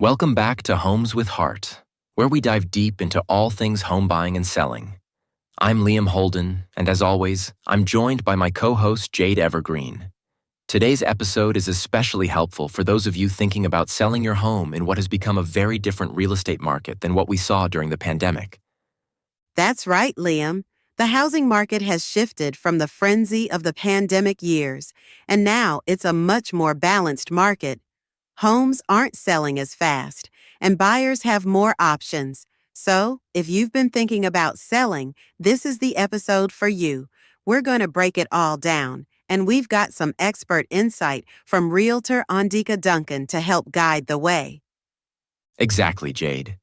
Welcome back to Homes with Heart, where we dive deep into all things home buying and selling. I'm Liam Holden, and as always, I'm joined by my co-host Jade Evergreen. Today's episode is especially helpful for those of you thinking about selling your home in what has become a very different real estate market than what we saw during the pandemic. That's right, Liam. The housing market has shifted from the frenzy of the pandemic years, and now it's a much more balanced market. Homes aren't selling as fast, and buyers have more options. So, if you've been thinking about selling, this is the episode for you. We're going to break it all down, and we've got some expert insight from realtor Andika Duncan to help guide the way. Exactly, Jade.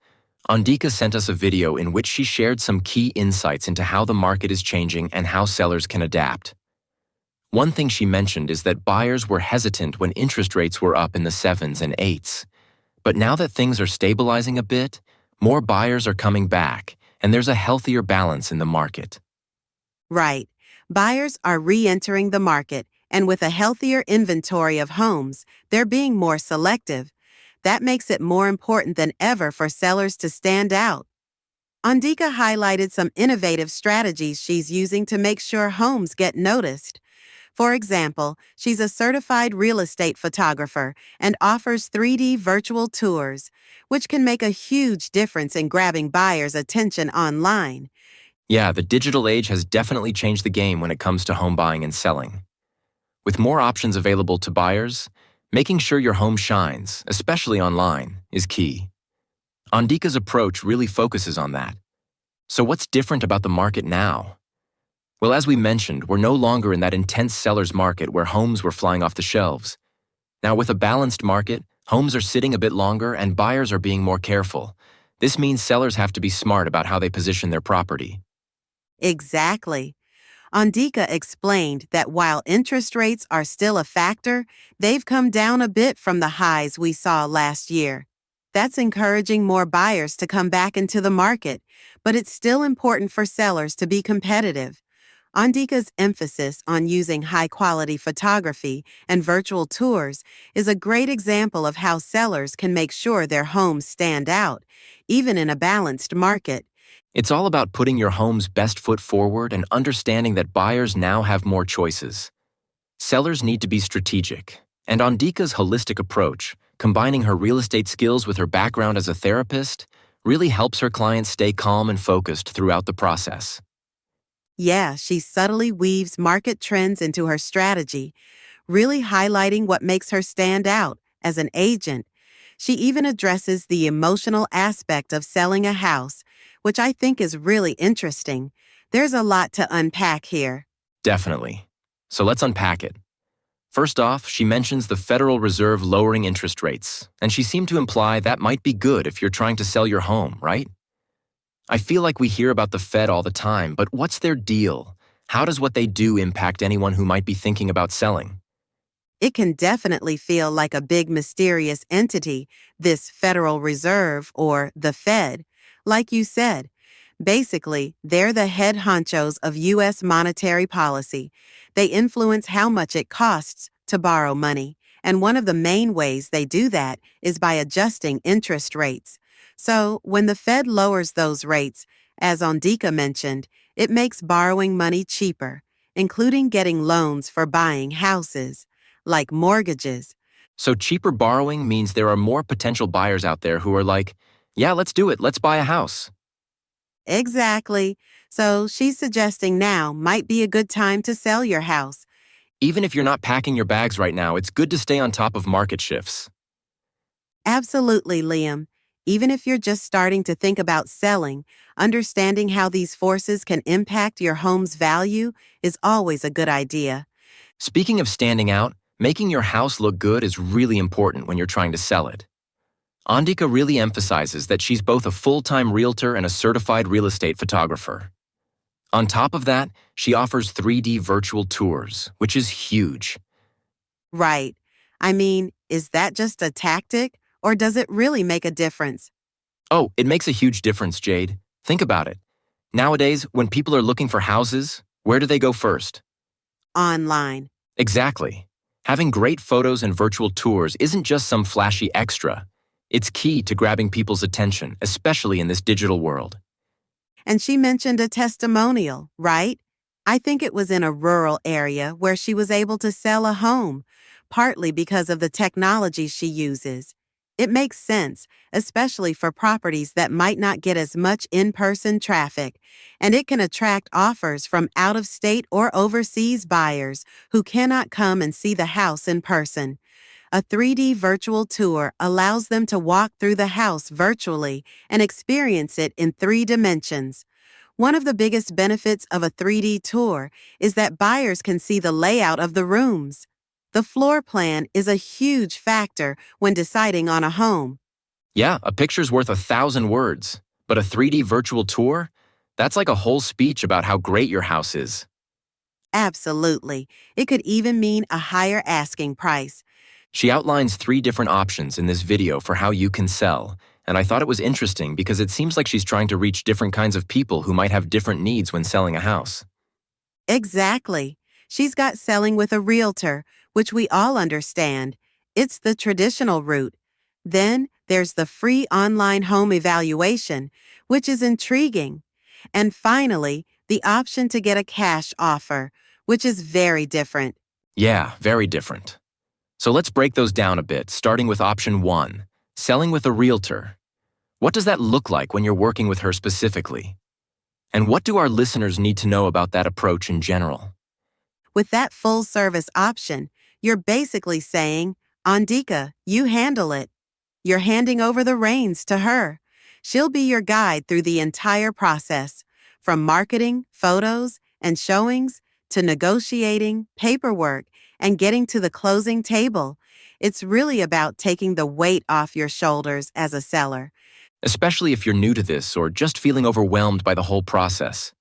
Andika sent us a video in which she shared some key insights into how the market is changing and how sellers can adapt. One thing she mentioned is that buyers were hesitant when interest rates were up in the 7s and 8s. But now that things are stabilizing a bit, more buyers are coming back, and there's a healthier balance in the market. Right. Buyers are re-entering the market, and with a healthier inventory of homes, they're being more selective. That makes it more important than ever for sellers to stand out. Andika highlighted some innovative strategies she's using to make sure homes get noticed. For example, she's a certified real estate photographer and offers 3D virtual tours, which can make a huge difference in grabbing buyers' attention online. Yeah, the digital age has definitely changed the game when it comes to home buying and selling. With more options available to buyers, making sure your home shines, especially online, is key. Andika's approach really focuses on that. So what's different about the market now? Well, as we mentioned, we're no longer in that intense seller's market where homes were flying off the shelves. Now, with a balanced market, homes are sitting a bit longer and buyers are being more careful. This means sellers have to be smart about how they position their property. Exactly. Andika explained that while interest rates are still a factor, they've come down a bit from the highs we saw last year. That's encouraging more buyers to come back into the market, but it's still important for sellers to be competitive. Andika's emphasis on using high-quality photography and virtual tours is a great example of how sellers can make sure their homes stand out, even in a balanced market. It's all about putting your home's best foot forward and understanding that buyers now have more choices. Sellers need to be strategic, and Andika's holistic approach, combining her real estate skills with her background as a therapist, really helps her clients stay calm and focused throughout the process. Yeah, she subtly weaves market trends into her strategy, really highlighting what makes her stand out as an agent. She even addresses the emotional aspect of selling a house, which I think is really interesting. There's a lot to unpack here. Definitely. So let's unpack it. First off, she mentions the Federal Reserve lowering interest rates, and she seemed to imply that might be good if you're trying to sell your home, right? I feel like we hear about the Fed all the time, but what's their deal? How does what they do impact anyone who might be thinking about selling? It can definitely feel like a big mysterious entity, this Federal Reserve or the Fed. Like you said, basically, they're the head honchos of U.S. monetary policy. They influence how much it costs to borrow money, and one of the main ways they do that is by adjusting interest rates. So, when the Fed lowers those rates, as Ondika mentioned, it makes borrowing money cheaper, including getting loans for buying houses, like mortgages. So cheaper borrowing means there are more potential buyers out there who are like, yeah, let's do it, let's buy a house. Exactly. So she's suggesting now might be a good time to sell your house. Even if you're not packing your bags right now, it's good to stay on top of market shifts. Absolutely, Liam. Even if you're just starting to think about selling, understanding how these forces can impact your home's value is always a good idea. Speaking of standing out, making your house look good is really important when you're trying to sell it. Andika really emphasizes that she's both a full-time realtor and a certified real estate photographer. On top of that, she offers 3D virtual tours, which is huge. Right. I mean, is that just a tactic, or does it really make a difference? Oh, it makes a huge difference, Jade. Think about it. Nowadays, when people are looking for houses, where do they go first? Online. Exactly. Having great photos and virtual tours isn't just some flashy extra. It's key to grabbing people's attention, especially in this digital world. And she mentioned a testimonial, right? I think it was in a rural area where she was able to sell a home, partly because of the technology she uses. It makes sense, especially for properties that might not get as much in-person traffic, and it can attract offers from out-of-state or overseas buyers who cannot come and see the house in person. A 3D virtual tour allows them to walk through the house virtually and experience it in 3 dimensions. One of the biggest benefits of a 3D tour is that buyers can see the layout of the rooms. The floor plan is a huge factor when deciding on a home. Yeah, a picture's worth 1,000 words, but a 3D virtual tour? That's like a whole speech about how great your house is. Absolutely. It could even mean a higher asking price. She outlines 3 different options in this video for how you can sell, and I thought it was interesting because it seems like she's trying to reach different kinds of people who might have different needs when selling a house. Exactly. She's got selling with a realtor, which we all understand. It's the traditional route. Then there's the free online home evaluation, which is intriguing. And finally, the option to get a cash offer, which is very different. Yeah, very different. So let's break those down a bit, starting with option 1, selling with a realtor. What does that look like when you're working with her specifically? And what do our listeners need to know about that approach in general? With that full service option, you're basically saying, Andika, you handle it. You're handing over the reins to her. She'll be your guide through the entire process, from marketing, photos, and showings to negotiating, paperwork, and getting to the closing table. It's really about taking the weight off your shoulders as a seller. Especially if you're new to this or just feeling overwhelmed by the whole process.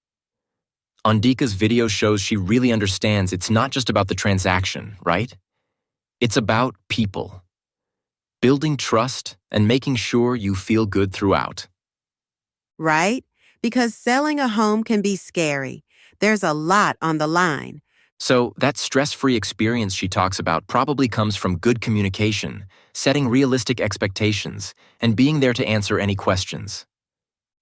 Andika's video shows she really understands it's not just about the transaction, right? It's about people. Building trust and making sure you feel good throughout. Right? Because selling a home can be scary. There's a lot on the line. So, that stress-free experience she talks about probably comes from good communication, setting realistic expectations, and being there to answer any questions.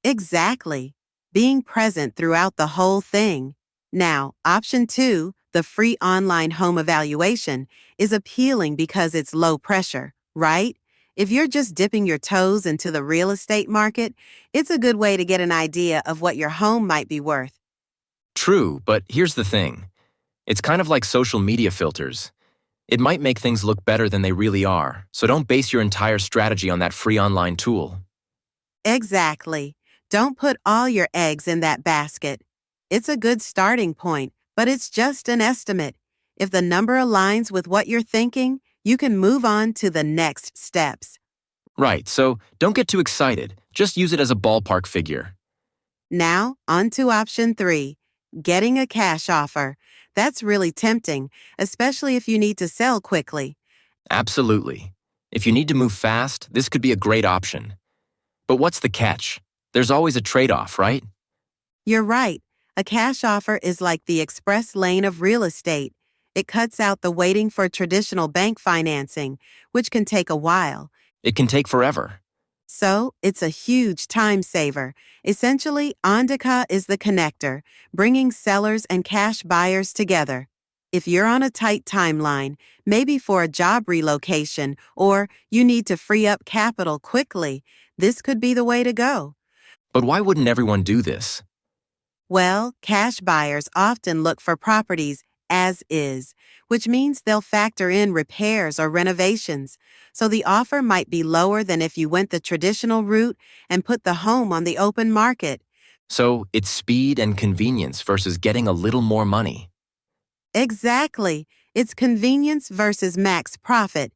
Exactly. Being present throughout the whole thing. Now, option 2, the free online home evaluation, is appealing because it's low pressure, right? If you're just dipping your toes into the real estate market, it's a good way to get an idea of what your home might be worth. True, but here's the thing. It's kind of like social media filters. It might make things look better than they really are, so don't base your entire strategy on that free online tool. Exactly. Don't put all your eggs in that basket. It's a good starting point, but it's just an estimate. If the number aligns with what you're thinking, you can move on to the next steps. Right, so don't get too excited. Just use it as a ballpark figure. Now, on to option 3, getting a cash offer. That's really tempting, especially if you need to sell quickly. Absolutely. If you need to move fast, this could be a great option. But what's the catch? There's always a trade-off, right? You're right. A cash offer is like the express lane of real estate. It cuts out the waiting for traditional bank financing, which can take a while. It can take forever. So, it's a huge time saver. Essentially, Andika is the connector, bringing sellers and cash buyers together. If you're on a tight timeline, maybe for a job relocation, or you need to free up capital quickly, this could be the way to go. But why wouldn't everyone do this? Well, cash buyers often look for properties as is, which means they'll factor in repairs or renovations, so the offer might be lower than if you went the traditional route and put the home on the open market. So it's speed and convenience versus getting a little more money. Exactly. It's convenience versus max profit.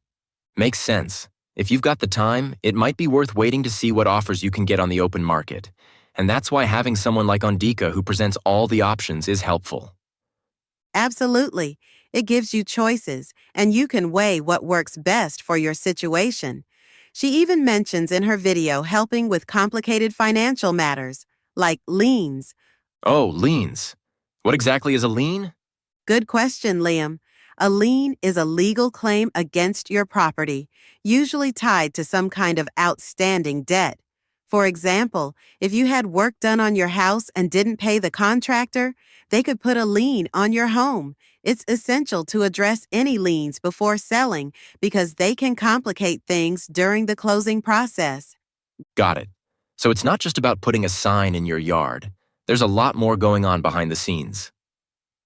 Makes sense. If you've got the time, it might be worth waiting to see what offers you can get on the open market. And that's why having someone like Andika who presents all the options is helpful. Absolutely. It gives you choices, and you can weigh what works best for your situation. She even mentions in her video helping with complicated financial matters, like liens. Oh, liens. What exactly is a lien? Good question, Liam. A lien is a legal claim against your property, usually tied to some kind of outstanding debt. For example, if you had work done on your house and didn't pay the contractor, they could put a lien on your home. It's essential to address any liens before selling because they can complicate things during the closing process. Got it. So it's not just about putting a sign in your yard. There's a lot more going on behind the scenes.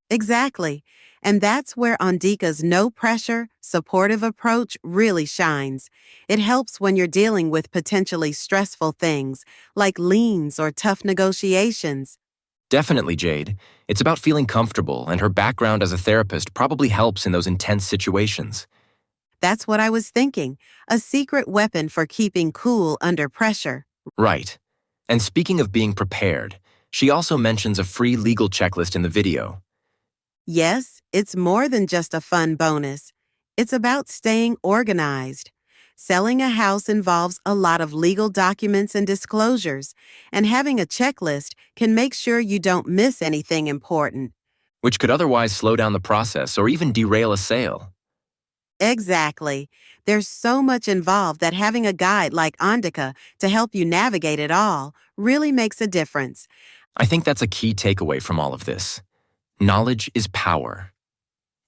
Exactly. And that's where Andika's no pressure, supportive approach really shines. It helps when you're dealing with potentially stressful things like liens or tough negotiations. Definitely, Jade. It's about feeling comfortable, and her background as a therapist probably helps in those intense situations. That's what I was thinking. A secret weapon for keeping cool under pressure. Right. And speaking of being prepared, she also mentions a free legal checklist in the video. Yes, it's more than just a fun bonus. It's about staying organized. Selling a house involves a lot of legal documents and disclosures, and having a checklist can make sure you don't miss anything important. Which could otherwise slow down the process or even derail a sale. Exactly. There's so much involved that having a guide like Andika to help you navigate it all really makes a difference. I think that's a key takeaway from all of this. Knowledge is power.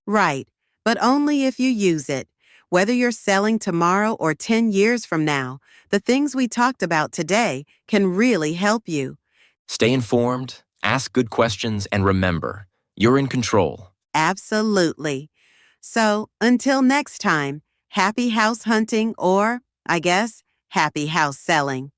Right, but only if you use it. Whether you're selling tomorrow or 10 years from now, the things we talked about today can really help you. Stay informed, ask good questions, and remember, you're in control. Absolutely. So, until next time, happy house hunting or, I guess, happy house selling.